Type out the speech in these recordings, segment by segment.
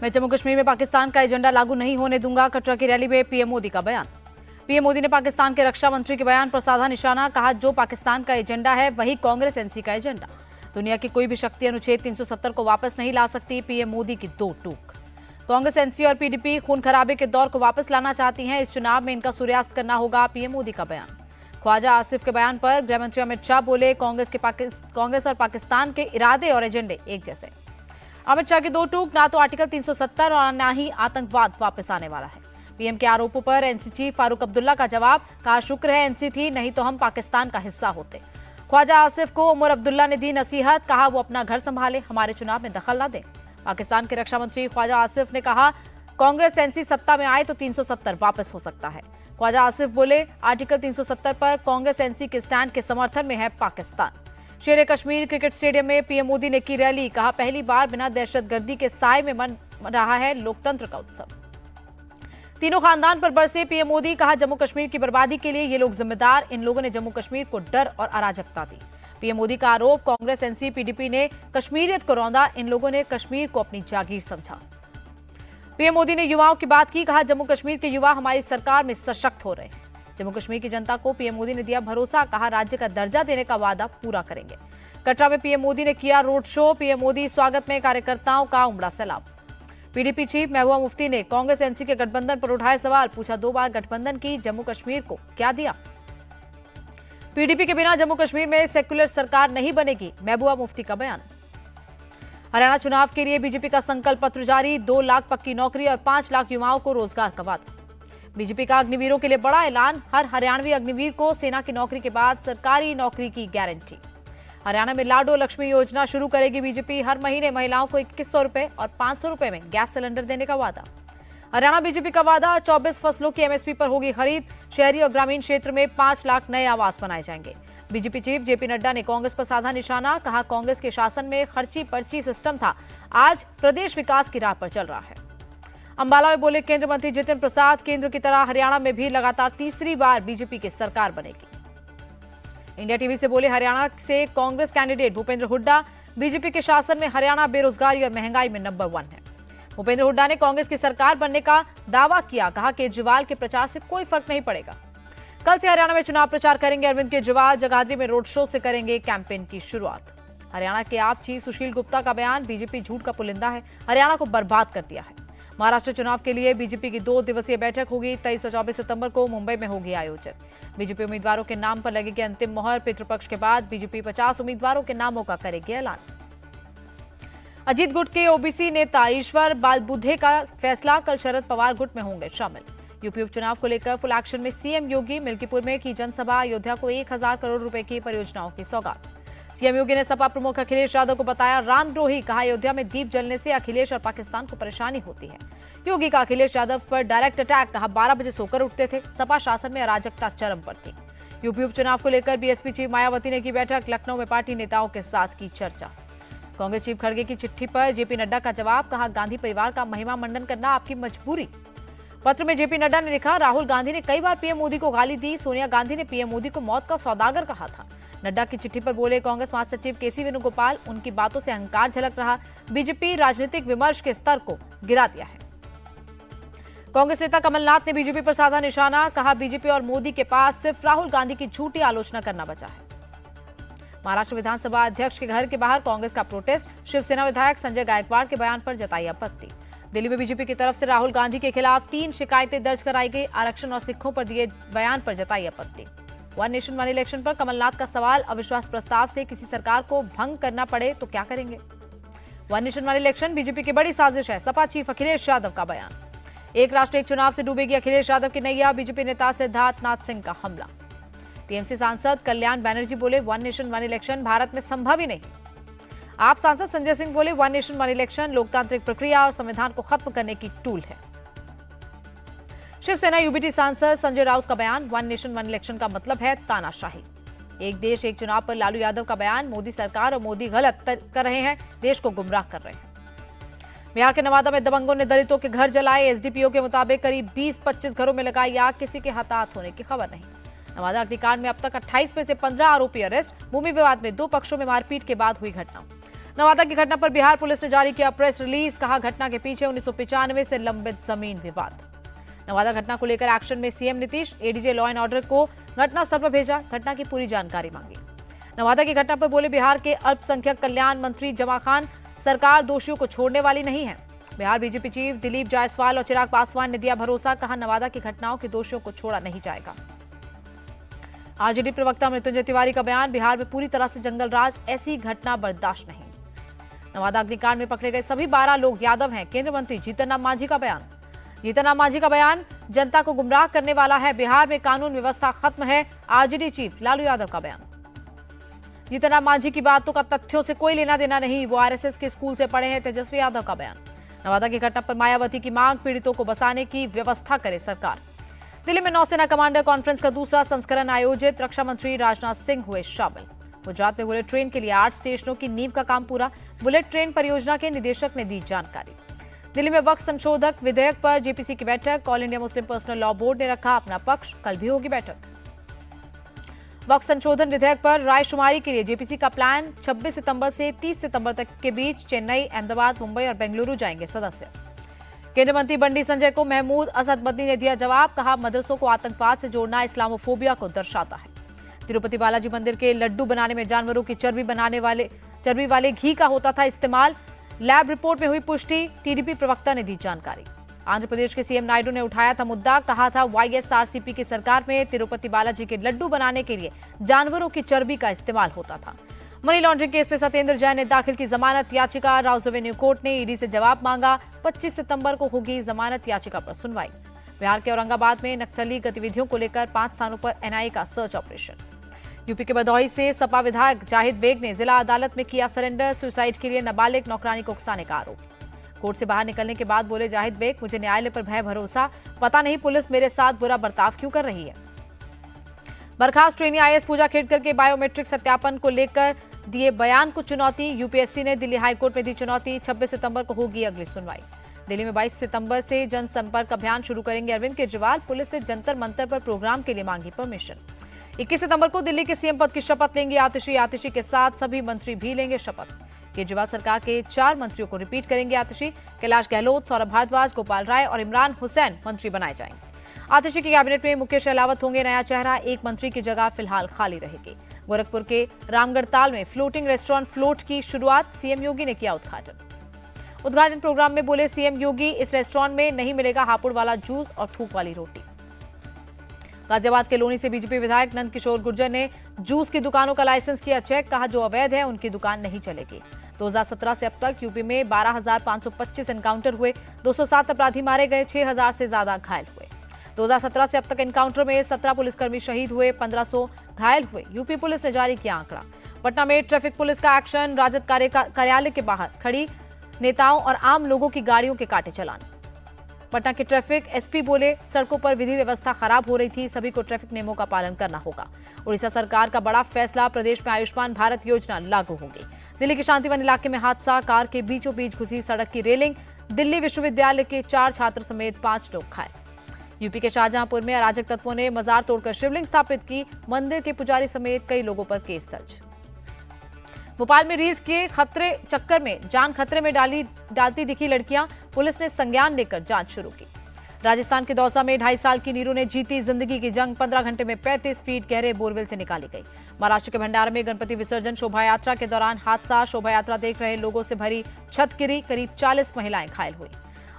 मैं जम्मू कश्मीर में पाकिस्तान का एजेंडा लागू नहीं होने दूंगा, कटरा की रैली में पीएम मोदी का बयान। पीएम मोदी ने पाकिस्तान के रक्षा मंत्री के बयान पर साधा निशाना, कहा जो पाकिस्तान का एजेंडा है वही कांग्रेस एनसी का एजेंडा। दुनिया की कोई भी शक्ति अनुच्छेद 370 को वापस नहीं ला सकती, पीएम मोदी की दो टूक। कांग्रेस एनसी और पीडीपी खून खराबे के दौर को वापस लाना चाहती हैं, इस चुनाव में इनका सूर्यास्त करना होगा, पीएम मोदी का बयान। ख्वाजा आसिफ के बयान पर गृहमंत्री अमित शाह बोले, कांग्रेस और पाकिस्तान के इरादे और एजेंडे एक जैसे। अमित शाह की दो टूक, ना तो आर्टिकल 370 और न ही आतंकवाद वापस आने वाला है। पीएम के आरोपों पर एनसी चीफ फारूक अब्दुल्ला का जवाब, कहा शुक्र है एनसी थी, नहीं तो हम पाकिस्तान का हिस्सा होते। ख्वाजा आसिफ को उमर अब्दुल्ला ने दी नसीहत, कहा वो अपना घर संभाले, हमारे चुनाव में दखल न दें। पाकिस्तान के रक्षा मंत्री ख्वाजा आसिफ ने कहा, कांग्रेस एनसी सत्ता में आए तो 370 वापस हो सकता है। ख्वाजा आसिफ बोले, आर्टिकल 370 पर कांग्रेस एनसी के स्टैंड के समर्थन में है पाकिस्तान। शेर कश्मीर क्रिकेट स्टेडियम में पीएम मोदी ने की रैली, कहा पहली बार बिना दहशतगर्दी के साए में मन रहा है लोकतंत्र का उत्सव। तीनों खानदान पर बरसे पीएम मोदी, कहा जम्मू कश्मीर की बर्बादी के लिए ये लोग जिम्मेदार, इन लोगों ने जम्मू कश्मीर को डर और अराजकता दी। पीएम मोदी का आरोप, कांग्रेस एनसी पीडीपी ने कश्मीरियत को रौंदा, इन लोगों ने कश्मीर को अपनी जागीर समझा। पीएम मोदी ने युवाओं की बात की, कहा जम्मू कश्मीर के युवा हमारी सरकार में सशक्त हो रहे हैं। जम्मू कश्मीर की जनता को पीएम मोदी ने दिया भरोसा, कहा राज्य का दर्जा देने का वादा पूरा करेंगे। कटरा में पीएम मोदी ने किया रोड शो, पीएम मोदी स्वागत में कार्यकर्ताओं का उमड़ा सैलाब। पीडीपी चीफ महबूबा मुफ्ती ने कांग्रेस एनसी के गठबंधन पर उठाए सवाल, पूछा 2 बार गठबंधन की, जम्मू कश्मीर को क्या दिया। पीडीपी के बिना जम्मू कश्मीर में सेक्युलर सरकार नहीं बनेगी, महबूबा मुफ्ती का बयान। हरियाणा चुनाव के लिए बीजेपी का संकल्प पत्र जारी, 2 लाख पक्की नौकरी और 5 लाख युवाओं को रोजगार का वादा। बीजेपी का अग्निवीरों के लिए बड़ा ऐलान, हर हरियाणवी अग्निवीर को सेना की नौकरी के बाद सरकारी नौकरी की गारंटी। हरियाणा में लाडो लक्ष्मी योजना शुरू करेगी बीजेपी, हर महीने महिलाओं को 2100 रुपए और 500 रुपए में गैस सिलेंडर देने का वादा। हरियाणा बीजेपी का वादा, 24 फसलों की एमएसपी पर होगी खरीद, शहरी और ग्रामीण क्षेत्र में 5 लाख नए आवास बनाए जाएंगे। बीजेपी चीफ जेपी नड्डा ने कांग्रेस पर साधा निशाना, कहा कांग्रेस के शासन में खर्ची पर्ची सिस्टम था, आज प्रदेश विकास की राह पर चल रहा है। अंबाला में बोले केंद्रीय मंत्री जितिन प्रसाद, केंद्र की तरह हरियाणा में भी लगातार तीसरी बार बीजेपी की सरकार बनेगी। इंडिया टीवी से बोले हरियाणा से कांग्रेस कैंडिडेट भूपेंद्र हुड्डा, बीजेपी के शासन में हरियाणा बेरोजगारी और महंगाई में नंबर 1 है। भूपेंद्र हुड्डा ने कांग्रेस की सरकार बनने का दावा किया, कहा केजरीवाल के प्रचार से कोई फर्क नहीं पड़ेगा। कल से हरियाणा में चुनाव प्रचार करेंगे अरविंद केजरीवाल, जगाधरी में रोड शो से करेंगे कैंपेन की शुरुआत। हरियाणा के आप चीफ सुशील गुप्ता का बयान, बीजेपी झूठ का पुलिंदा है, हरियाणा को बर्बाद कर दिया है। महाराष्ट्र चुनाव के लिए बीजेपी की 2 दिवसीय बैठक होगी, 23 और 24 सितंबर को मुंबई में होगी आयोजित। बीजेपी उम्मीदवारों के नाम पर लगेगी अंतिम मोहर, पितृपक्ष के बाद बीजेपी 50 उम्मीदवारों के नामों का करेगी ऐलान। अजीत गुट के ओबीसी नेता ईश्वर बालबुद्धे का फैसला, कल शरद पवार गुट में होंगे शामिल। यूपी उपचुनाव को लेकर फुल एक्शन में सीएम योगी, मिल्कीपुर में की जनसभा, अयोध्या को 1000 करोड़ रुपए की परियोजनाओं की सौगात। सीएम योगी ने सपा प्रमुख अखिलेश यादव को बताया रामद्रोही, कहा अयोध्या में दीप जलने से अखिलेश और पाकिस्तान को परेशानी होती है। योगी का अखिलेश यादव पर डायरेक्ट अटैक, कहा 12 बजे सोकर उठते थे, सपा शासन में अराजकता चरम पर थी। यूपी उपचुनाव को लेकर बीएसपी चीफ मायावती ने की बैठक, लखनऊ में पार्टी नेताओं के साथ की चर्चा। कांग्रेस चीफ खड़गे की चिट्ठी पर जेपी नड्डा का जवाब, कहा गांधी परिवार का महिमा मंडन करना आपकी मजबूरी। पत्र में जेपी नड्डा ने लिखा, राहुल गांधी ने कई बार पीएम मोदी को गाली दी, सोनिया गांधी ने पीएम मोदी को मौत का सौदागर कहा था। नड्डा की चिट्ठी पर बोले कांग्रेस महासचिव केसी वेणुगोपाल, उनकी बातों से अहंकार झलक रहा, बीजेपी राजनीतिक विमर्श के स्तर को गिरा दिया है। कांग्रेस नेता कमलनाथ ने बीजेपी पर साधा निशाना, कहा बीजेपी और मोदी के पास सिर्फ राहुल गांधी की झूठी आलोचना करना बचा है। महाराष्ट्र विधानसभा अध्यक्ष के घर के बाहर कांग्रेस का प्रोटेस्ट, शिवसेना विधायक संजय गायकवाड़ के बयान पर जताई आपत्ति। दिल्ली में बीजेपी की तरफ से राहुल गांधी के खिलाफ 3 शिकायतें दर्ज कराई गई, आरक्षण और सिखों पर दिए बयान पर जताई आपत्ति। वन नेशन वन इलेक्शन पर कमलनाथ का सवाल, अविश्वास प्रस्ताव से किसी सरकार को भंग करना पड़े तो क्या करेंगे। One nation one election BJP की बड़ी साजिश है, सपा चीफ अखिलेश यादव का बयान। एक राष्ट्र एक चुनाव से डूबेगी अखिलेश यादव की नैया, बीजेपी नेता सिद्धार्थ नाथ सिंह का हमला। टीएमसी सांसद कल्याण बैनर्जी बोले one nation one election Bharat में संभव ही नहीं। आप सांसद संजय सिंह बोले वन नेशन वन इलेक्शन लोकतांत्रिक प्रक्रिया और संविधान को खत्म करने की टूल है। शिवसेना यूबीटी सांसद संजय राउत का बयान, वन नेशन वन इलेक्शन का मतलब है तानाशाही। एक देश एक चुनाव पर लालू यादव का बयान, मोदी सरकार और मोदी गलत कर रहे हैं, देश को गुमराह कर रहे हैं। बिहार के नवादा में दबंगों ने दलितों के घर जलाए, एसडीपीओ के मुताबिक करीब 20-25 घरों में लगाई आग, किसी के हताहत होने की खबर नहीं। नवादा अग्निकांड में अब तक 28 में से 15 आरोपी अरेस्ट, भूमि विवाद में 2 पक्षों में मारपीट के बाद हुई घटना। नवादा की घटना पर बिहार पुलिस ने जारी किया प्रेस रिलीज। कहा, घटना के पीछे 1995 से लंबित जमीन विवाद। नवादा घटना को लेकर एक्शन में CM Nitish. ADJ law and order को घटनास्थल पर भेजा, घटना की पूरी जानकारी मांगी। नवादा की घटना पर बोले बिहार के अल्पसंख्यक कल्याण मंत्री जमा खान, सरकार दोषियों को छोड़ने वाली नहीं है। बिहार बीजेपी चीफ दिलीप जायसवाल और चिराग पासवान ने दिया भरोसा। कहा, नवादा की घटनाओं के दोषियों को छोड़ा नहीं जाएगा। आरजेडी प्रवक्ता मृत्युंजय तिवारी का बयान, बिहार में पूरी तरह से जंगल राज, ऐसी घटना बर्दाश्त नहीं। नवादा अग्निकांड में पकड़े गए सभी 12 लोग यादव हैं। केंद्रीय मंत्री जीतन राम मांझी का बयान। जीतन राम मांझी का बयान, जनता को गुमराह करने वाला है, बिहार में कानून व्यवस्था खत्म है। आरजेडी चीफ लालू यादव का बयान। जीतन राम मांझी की बातों का तथ्यों से कोई लेना देना नहीं, वो आरएसएस के स्कूल से पढ़े हैं। तेजस्वी यादव का बयान। नवादा की घटना पर मायावती की मांग, पीड़ितों को बसाने की व्यवस्था करे सरकार। दिल्ली में नौसेना कमांडर कॉन्फ्रेंस का दूसरा संस्करण आयोजित। रक्षा मंत्री राजनाथ सिंह हुए शामिल। गुजरात में बुलेट ट्रेन के लिए 8 स्टेशनों की नींव का काम पूरा। बुलेट ट्रेन परियोजना के निदेशक ने दी जानकारी। दिल्ली में वक्फ संशोधक विधेयक पर जेपीसी की बैठक। All India Muslim personal law board ने रखा अपना पक्ष, कल भी होगी बैठक। वक्फ संशोधन विधेयक पर रायशुमारी के लिए जेपीसी का प्लान। 26 सितंबर से 30 सितंबर तक के बीच चेन्नई, अहमदाबाद, मुंबई और बेंगलुरु जाएंगे सदस्य। केंद्रीय मंत्री बंडी संजय को महमूद असद मदनी ने दिया जवाब। कहा, मदरसों को आतंकवाद से जोड़ना इस्लामोफोबिया को दर्शाता है। तिरुपति बालाजी मंदिर के लड्डू बनाने में जानवरों की चर्बी वाले घी का होता था इस्तेमाल। लैब रिपोर्ट में हुई पुष्टि। टीडीपी प्रवक्ता ने दी जानकारी। आंध्र प्रदेश के सीएम नायडू ने उठाया था मुद्दा। कहा था, वाईएसआरसीपी की सरकार में तिरुपति बालाजी के लड्डू बनाने के लिए जानवरों की चर्बी का इस्तेमाल होता था। मनी लॉन्ड्रिंग केस में सत्येंद्र जैन ने दाखिल की जमानत याचिका। राउज एवेन्यू कोर्ट ने ईडी से जवाब मांगा। 25 सितंबर को होगी जमानत याचिका पर सुनवाई। बिहार के औरंगाबाद में नक्सली गतिविधियों को लेकर 5 स्थानों पर एनआईए का सर्च ऑपरेशन। यूपी के भदोही से सपा विधायक जाहिद बेग ने जिला अदालत में किया सरेंडर। सुसाइड के लिए नाबालिग नौकरानी को उकसाने का आरोप। कोर्ट से बाहर निकलने के बाद बोले जाहिद बेग, मुझे न्यायालय पर भय भरोसा, पता नहीं पुलिस मेरे साथ बुरा बर्ताव क्यों कर रही है। बर्खास्त ट्रेनी आईएएस पूजा खेड़कर के बायोमेट्रिक सत्यापन को लेकर दिए बयान को चुनौती। यूपीएससी ने दिल्ली हाईकोर्ट में दी चुनौती। 26 सितंबर को होगी अगली सुनवाई। दिल्ली में 22 सितंबर से जनसंपर्क अभियान शुरू करेंगे अरविंद केजरीवाल। पुलिस से जंतर मंतर पर प्रोग्राम के लिए मांगी परमिशन। 21 सितंबर को दिल्ली के सीएम पद की शपथ लेंगे आतिशी। आतिशी के साथ सभी मंत्री भी लेंगे शपथ। केजरीवाल सरकार के 4 मंत्रियों को रिपीट करेंगे आतिशी। कैलाश गहलोत, सौरभ भारद्वाज, गोपाल राय और इमरान हुसैन मंत्री बनाए जाएंगे। आतिशी की कैबिनेट में मुकेश अहलावत होंगे नया चेहरा। एक मंत्री की जगह फिलहाल खाली रहेगी। गोरखपुर के रामगढ़ताल में फ्लोटिंग रेस्टोरेंट फ्लोट की शुरुआत। सीएम योगी ने किया उद्घाटन प्रोग्राम में बोले सीएम योगी, इस रेस्टोरेंट में नहीं मिलेगा हापुड़ वाला जूस और थूक वाली रोटी। गाजियाबाद के लोनी से बीजेपी विधायक नंद किशोर गुर्जर ने जूस की दुकानों का लाइसेंस किया चेक। कहा, जो अवैध है उनकी दुकान नहीं चलेगी। 2017 से अब तक यूपी में 12,525 एनकाउंटर हुए। 207 अपराधी मारे गए, 6,000 से ज्यादा घायल हुए। 2017 से अब तक एनकाउंटर में 17 पुलिसकर्मी शहीद हुए, 1500 घायल हुए। यूपी पुलिस ने जारी किया आंकड़ा। पटना में ट्रैफिक पुलिस का एक्शन। राजद कार्यालय के बाहर खड़ी नेताओं और आम लोगों की गाड़ियों के काटे चालान। पटना के ट्रैफिक एसपी बोले, सड़कों पर विधि व्यवस्था खराब हो रही थी, सभी को ट्रैफिक नियमों का पालन करना होगा। उड़ीसा सरकार का बड़ा फैसला, प्रदेश में आयुष्मान भारत योजना लागू होगी। दिल्ली के शांतिवन इलाके में हादसा, कार के बीचों बीच घुसी सड़क की रेलिंग। दिल्ली विश्वविद्यालय के 4 छात्र समेत 5 लोग घायल। यूपी के शाहजहांपुर में अराजक तत्वों ने मजार तोड़कर शिवलिंग स्थापित की। मंदिर के पुजारी समेत कई लोगों पर केस दर्ज। भोपाल में रील्स के चक्कर में जान खतरे में डालती दिखी लड़कियां। पुलिस ने संज्ञान लेकर जांच शुरू की। राजस्थान के दौसा में 2.5 साल की नीरू ने जीती जिंदगी की जंग। 15 घंटे में 35 फीट गहरे बोरवेल से निकाली गई। महाराष्ट्र के भंडारा में गणपति विसर्जन शोभा यात्रा के दौरान हादसा। शोभा यात्रा देख रहे लोगों से भरी छत गिरी, करीब 40 महिलाएं घायल हुई।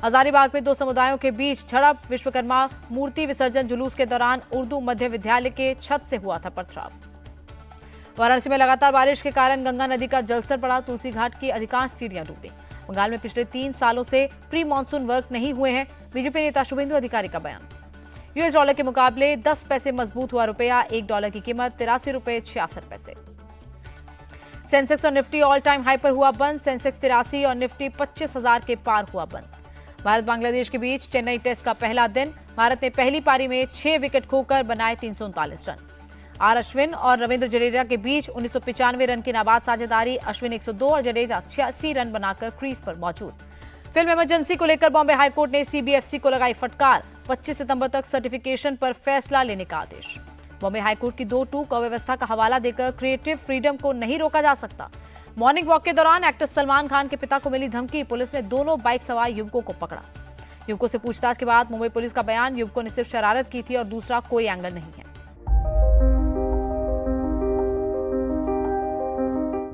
हजारीबाग में 2 समुदायों के बीच झड़प। विश्वकर्मा मूर्ति विसर्जन जुलूस के दौरान उर्दू मध्य विद्यालय के छत से हुआ था पथराव। वाराणसी में लगातार बारिश के कारण गंगा नदी का जलस्तर बढ़ा। तुलसी घाट की अधिकांश सीढ़ियां डूबी। बंगाल में पिछले 3 सालों से प्री मानसून वर्क नहीं हुए हैं। बीजेपी नेता शुभेंदु अधिकारी का बयान। यूएस डॉलर के मुकाबले 10 पैसे मजबूत हुआ रुपया। $1 की कीमत ₹83.66। सेंसेक्स और निफ्टी ऑल टाइम हाई पर हुआ बंद। सेंसेक्स 83 और निफ्टी 25,000 के पार हुआ बंद। भारत बांग्लादेश के बीच चेन्नई टेस्ट का पहला दिन। भारत ने पहली पारी में 6 विकेट खोकर बनाए 339 रन। आर अश्विन और रविंद्र जडेजा के बीच 1995 रन की नाबाद साझेदारी। अश्विन 102 और जडेजा 86 रन बनाकर क्रीज पर मौजूद। फिल्म इमरजेंसी को लेकर बॉम्बे हाईकोर्ट ने सीबीएफसी को लगाई फटकार। 25 सितंबर तक सर्टिफिकेशन पर फैसला लेने का आदेश। बॉम्बे हाईकोर्ट की 2-2 अव्यवस्था का हवाला देकर क्रिएटिव फ्रीडम को नहीं रोका जा सकता। मॉर्निंग वॉक के दौरान एक्टर सलमान खान के पिता को मिली धमकी, पुलिस ने दोनों बाइक सवार युवकों को पकड़ा। युवकों से पूछताछ के बाद मुंबई पुलिस का बयान, युवकों ने सिर्फ शरारत की थी और दूसरा कोई एंगल नहीं है।